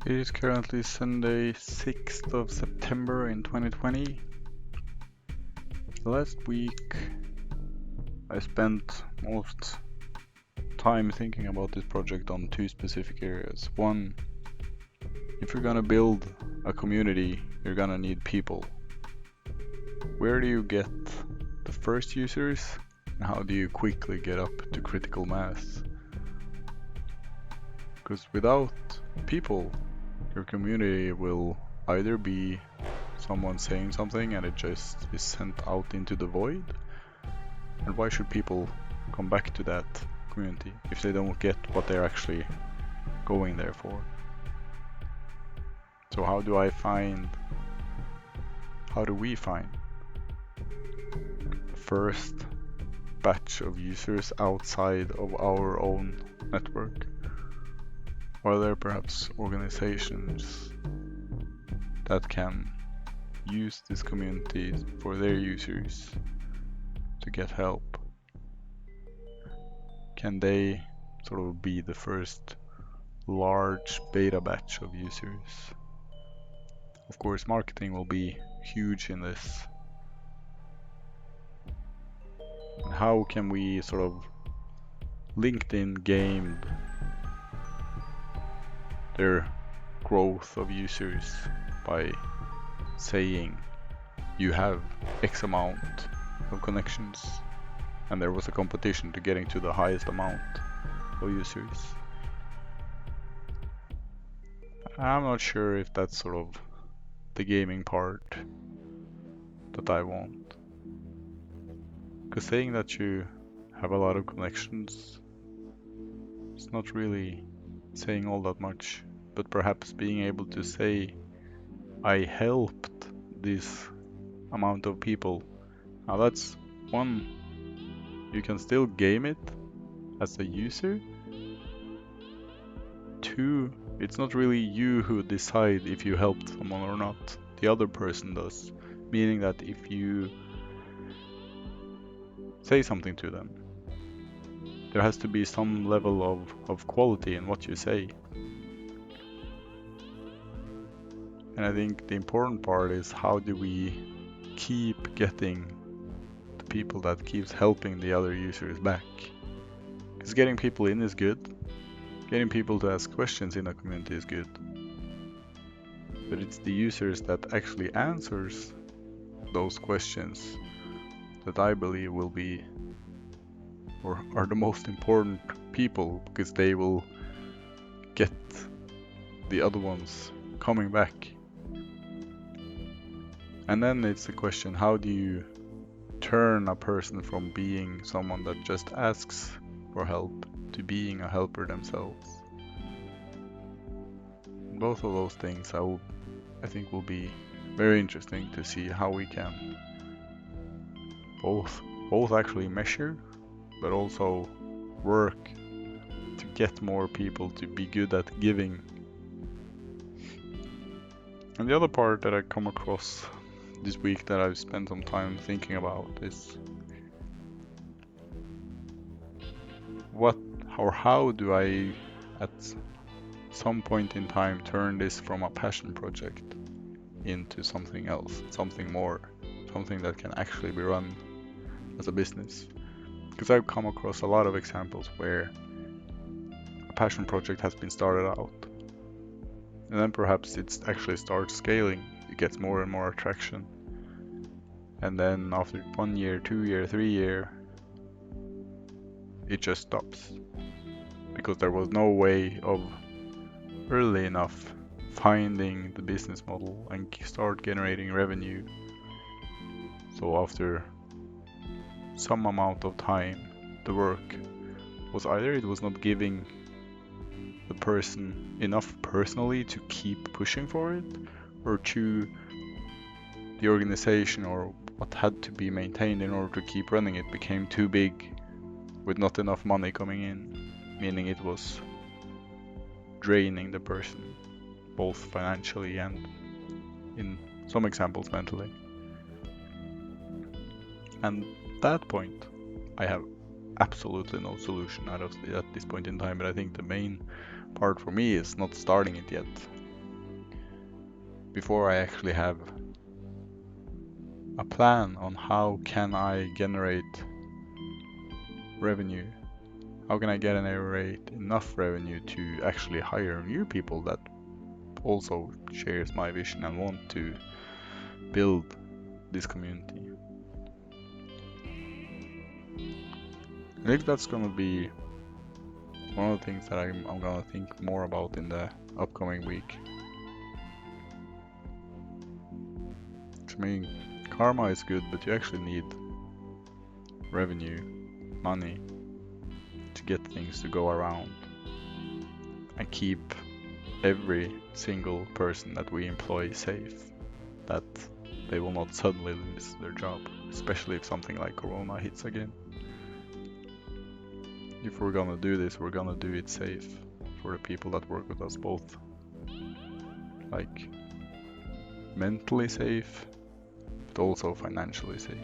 It is currently Sunday, 6th of September in 2020. Last week I spent most time thinking about this project on two specific areas. One, if you're gonna build a community, you're gonna need people. Where do you get the first users, and how do you quickly get up to critical mass? Because without people, your community will either be someone saying something and it just is sent out into the void. And why should people come back to that community if they don't get what they're actually going there for? So how do we find the first batch of users outside of our own network? Are there perhaps organizations that can use this community for their users to get help? Can they sort of be the first large beta batch of users? Of course, marketing will be huge in this. And how can we sort of LinkedIn gamed their growth of users by saying you have X amount of connections, and there was a competition to getting to the highest amount of users. I'm not sure if that's sort of the gaming part that I want. Because saying that you have a lot of connections is not really saying all that much, but perhaps being able to say I helped this amount of people. Now that's one, you can still game it as a user. Two, it's not really you who decide if you helped someone or not. The other person does. Meaning that if you say something to them, there has to be some level of quality in what you say. And I think the important part is how do we keep getting the people that keeps helping the other users back. Because getting people in is good. Getting people to ask questions in a community is good. But it's the users that actually answers those questions that I believe will be or are the most important people, because they will get the other ones coming back. And then it's the question, how do you turn a person from being someone that just asks for help to being a helper themselves? Both of those things I think will be very interesting to see how we can both actually measure, but also work to get more people to be good at giving. And the other part that I come across this week that I've spent some time thinking about is how do I at some point in time turn this from a passion project into something else, something more, something that can actually be run as a business. Because I've come across a lot of examples where a passion project has been started out, and then perhaps it actually starts scaling, it gets more and more attraction, and then after 1 year, 2 year, 3 year, it just stops. Because there was no way of early enough finding the business model and start generating revenue. So after some amount of time, the work was either it was not giving the person enough personally to keep pushing for it, or two, the organization or what had to be maintained in order to keep running it became too big with not enough money coming in, meaning it was draining the person both financially and in some examples mentally. And that point I have absolutely no solution at this point in time, but I think the main part for me is not starting it yet. before I actually have a plan on how can I generate revenue, how can I generate enough revenue to actually hire new people that also shares my vision and want to build this community. I think that's gonna be one of the things that I'm gonna think more about in the upcoming week. I mean, karma is good, but you actually need revenue, money, to get things to go around and keep every single person that we employ safe, that they will not suddenly lose their job, especially if something like Corona hits again. If we're gonna do this, we're gonna do it safe for the people that work with us, both like mentally safe, but also financially safe.